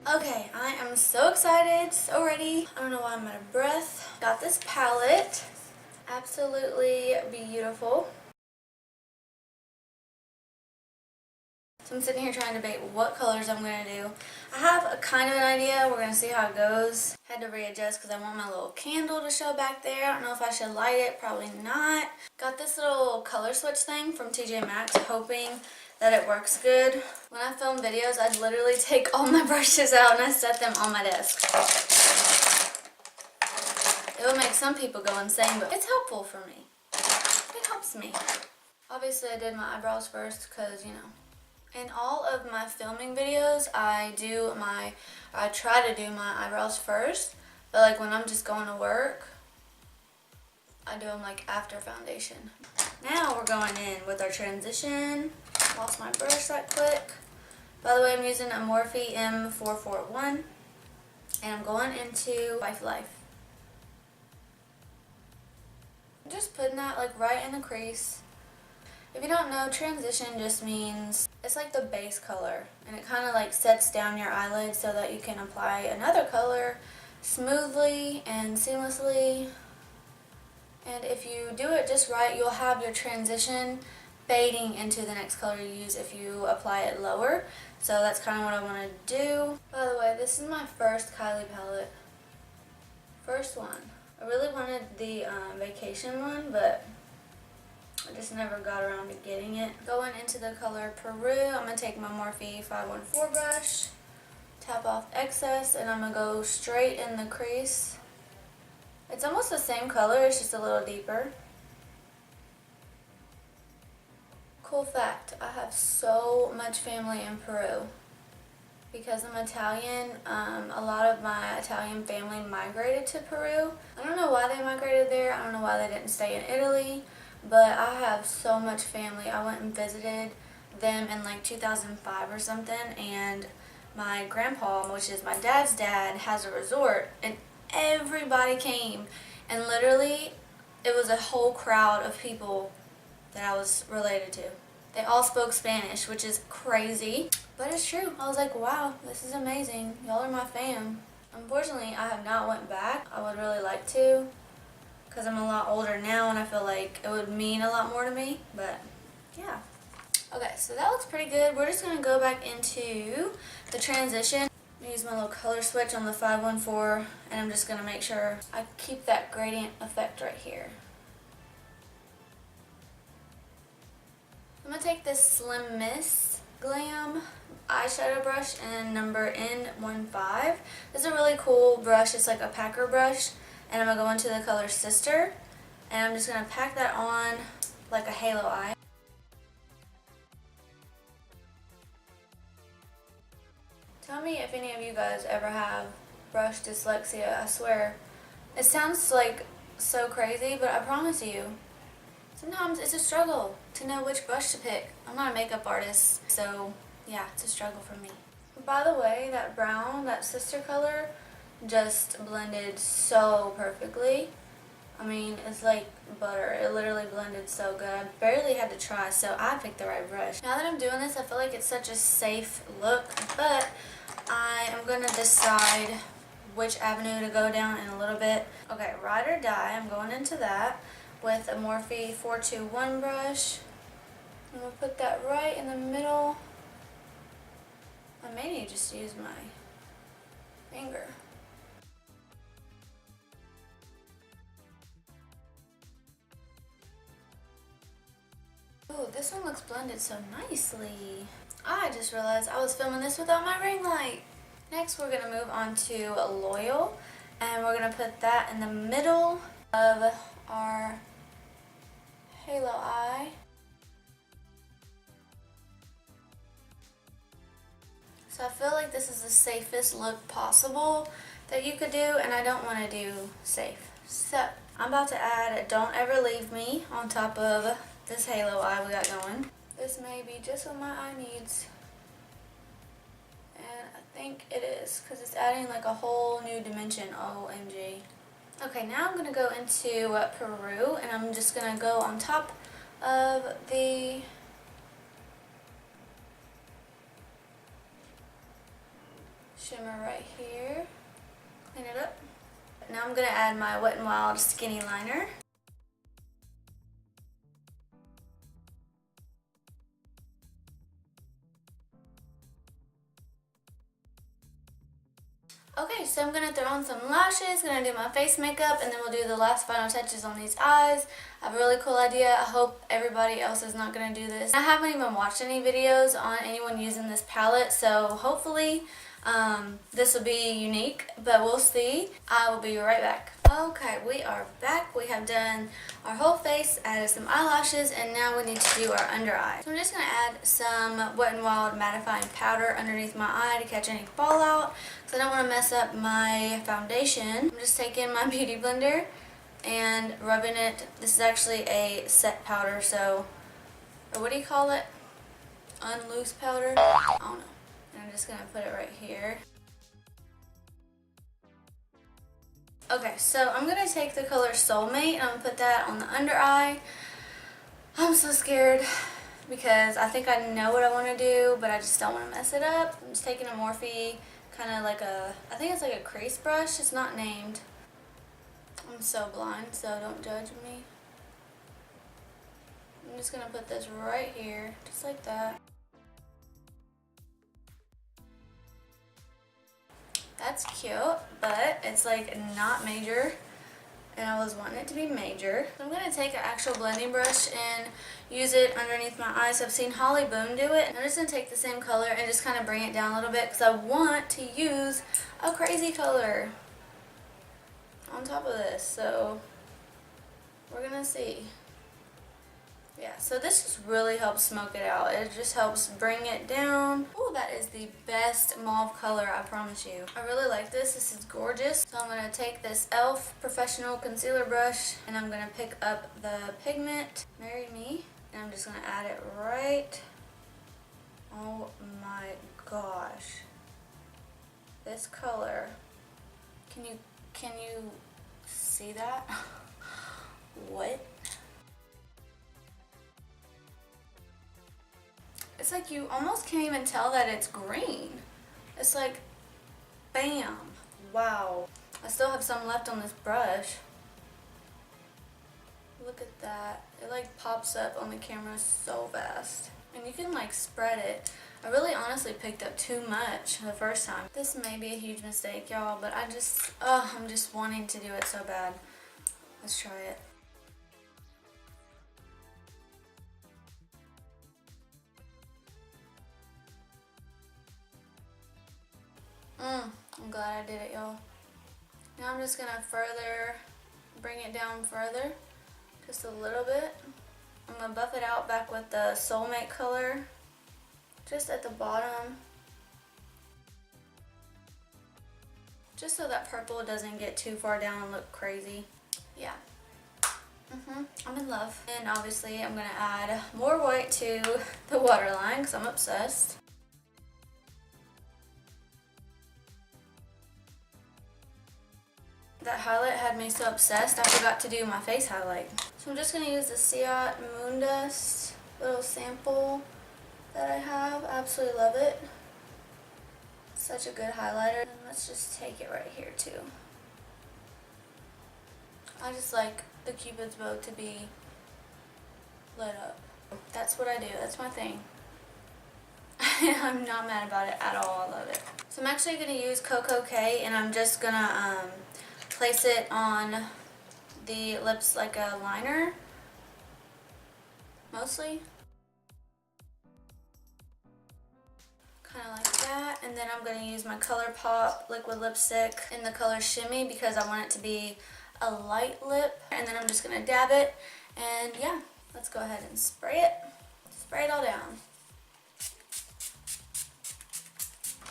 Okay, I am so excited, so ready. I don't know why I'm out of breath. Got this palette. Absolutely beautiful. So I'm sitting here trying to debate what colors I'm going to do. I have a kind of an idea. We're going to see how it goes. Had to readjust because I want my little candle to show back there. I don't know if I should light it. Probably not. Got this little color switch thing from TJ Maxx, hoping that it works good. When I film videos, I literally take all my brushes out and I set them on my desk. It would make some people go insane, but it's helpful for me. It helps me. Obviously, I did my eyebrows first because, you know, in all of my filming videos, I try to do my eyebrows first, but like when I'm just going to work, I do them like after foundation. Now we're going in with our transition. Lost my brush right quick. By the way, I'm using a Morphe M441, and I'm going into Life. Just putting that like right in the crease. If you don't know, transition just means it's like the base color, and it kind of like sets down your eyelids so that you can apply another color smoothly and seamlessly. And if you do it just right, you'll have your transition fading into the next color you use if you apply it lower. So that's kind of what I want to do. By the way, this is my first Kylie palette. First one. I really wanted the vacation one, but I just never got around to getting it. Going into the color Peru, I'm going to take my Morphe 514 brush, tap off excess, and I'm going to go straight in the crease. It's almost the same color, it's just a little deeper. Cool fact, I have so much family in Peru. Because I'm Italian, a lot of my Italian family migrated to Peru. I don't know why they migrated there, I don't know why they didn't stay in Italy. But I have so much family. I went and visited them in like 2005 or something, and my grandpa, which is my dad's dad, has a resort, and everybody came, and literally it was a whole crowd of people that I was related to. They all spoke Spanish, which is crazy, but it's true. I was like, wow, this is amazing. Y'all are my fam. Unfortunately, I have not went back. I would really like to, because I'm a lot older now and I feel like it would mean a lot more to me, but yeah. Okay, so that looks pretty good. We're just going to go back into the transition. I'm use my little color switch on the 514, and I'm just going to make sure I keep that gradient effect right here. I'm going to take this Slim Miss Glam eyeshadow brush in number N15. This is a really cool brush. It's like a packer brush. And I'm going to go into the color Sister, and I'm just going to pack that on like a halo eye. Tell me if any of you guys ever have brush dyslexia. I swear, it sounds like so crazy, but I promise you, sometimes it's a struggle to know which brush to pick. I'm not a makeup artist, so yeah, it's a struggle for me. By the way, that brown, that Sister color, just blended so perfectly. I mean, it's like butter. It literally blended so good. I barely had to try, so I picked the right brush. Now that I'm doing this, I feel like it's such a safe look, but I am going to decide which avenue to go down in a little bit. Okay, Ride or Die. I'm going into that with a Morphe 421 brush. I'm going to put that right in the middle. I may need to just use my finger. Oh, this one looks blended so nicely. I just realized I was filming this without my ring light. Next, we're going to move on to Loyal, and we're going to put that in the middle of our halo eye. So I feel like this is the safest look possible that you could do, and I don't want to do safe. So I'm about to add Don't Ever Leave Me on top of this halo eye we got going. This may be just what my eye needs, and I think it is, because it's adding like a whole new dimension. OMG. Okay, now I'm going to go into Peru, and I'm just going to go on top of the shimmer right here. Clean it up. Now I'm going to add my Wet n Wild Skinny Liner. Okay, so I'm going to throw on some lashes, going to do my face makeup, and then we'll do the last final touches on these eyes. I have a really cool idea. I hope everybody else is not going to do this. I haven't even watched any videos on anyone using this palette, so hopefully this will be unique, but we'll see. I will be right back. Okay, we are back. We have done our whole face, added some eyelashes, and now we need to do our under eye. So I'm just going to add some Wet n Wild mattifying powder underneath my eye to catch any fallout, because I don't want to mess up my foundation. I'm just taking my beauty blender and rubbing it. This is actually a set powder, so, or what do you call it? Unloose powder? I don't know. And I'm just going to put it right here. Okay, so I'm going to take the color Soulmate and I'm going to put that on the under eye. I'm so scared because I think I know what I want to do, but I just don't want to mess it up. I'm just taking a Morphe, kind of like a, I think it's like a crease brush. It's not named. I'm so blind, so don't judge me. I'm just going to put this right here, just like that. That's cute, but it's like not major, and I was wanting it to be major. So I'm going to take an actual blending brush and use it underneath my eyes. I've seen Holly Boom do it. And I'm just going to take the same color and just kind of bring it down a little bit because I want to use a crazy color on top of this. So we're going to see. Yeah, so this just really helps smoke it out. It just helps bring it down. Oh, that is the best mauve color, I promise you. I really like this. This is gorgeous. So I'm going to take this e.l.f. Professional Concealer Brush and I'm going to pick up the pigment, Marry Me, and I'm just going to add it right. Oh my gosh. This color. Can you see that? What? It's like you almost can't even tell that it's green. It's like, bam. Wow. I still have some left on this brush. Look at that. It like pops up on the camera so fast. And you can like spread it. I really honestly picked up too much the first time. This may be a huge mistake, y'all, but I'm just wanting to do it so bad. Let's try it. I'm glad I did it, y'all. Now I'm just going to further bring it down further, just a little bit. I'm going to buff it out back with the Soulmate color, just at the bottom, just so that purple doesn't get too far down and look crazy. Yeah. I'm in love. And obviously I'm going to add more white to the waterline because I'm obsessed. That highlight had me so obsessed, I forgot to do my face highlight. So I'm just going to use the Ciat Moon Dust little sample that I have. I absolutely love it. Such a good highlighter. And let's just take it right here too. I just like the Cupid's bow to be lit up. That's what I do. That's my thing. I'm not mad about it at all. I love it. So I'm actually going to use Coco K, and I'm just going to place it on the lips like a liner, mostly. Kind of like that. And then I'm going to use my ColourPop liquid lipstick in the color Shimmy because I want it to be a light lip. And then I'm just going to dab it. And yeah, let's go ahead and spray it. Spray it all down.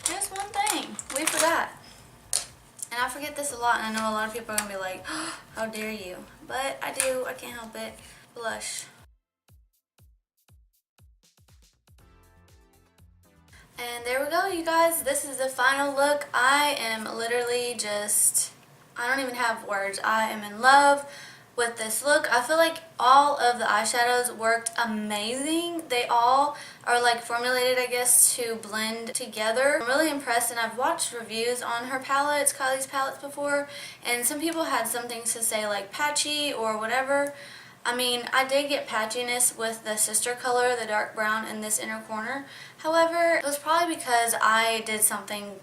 Just one thing. We forgot. And I forget this a lot, and I know a lot of people are going to be like, oh, how dare you. But I do. I can't help it. Blush. And there we go, you guys. This is the final look. I am literally just, I don't even have words. I am in love. with this look. I feel like all of the eyeshadows worked amazing. They all are like formulated, I guess, to blend together. I'm really impressed, and I've watched reviews on her palettes, Kylie's palettes, before, and some people had some things to say like patchy or whatever. I mean, I did get patchiness with the sister color, the dark brown in this inner corner. However, it was probably because I did something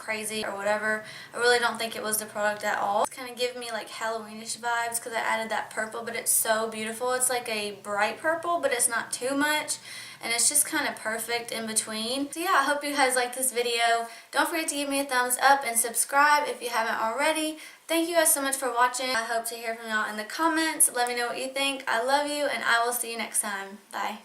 crazy or whatever. I really don't think it was the product at all. It's kind of giving me like Halloweenish vibes because I added that purple, but it's so beautiful. It's like a bright purple, but it's not too much, and it's just kind of perfect in between. So yeah, I hope you guys like this video. Don't forget to give me a thumbs up and subscribe if you haven't already. Thank you guys so much for watching. I hope to hear from y'all in the comments. Let me know what you think. I love you, and I will see you next time. Bye.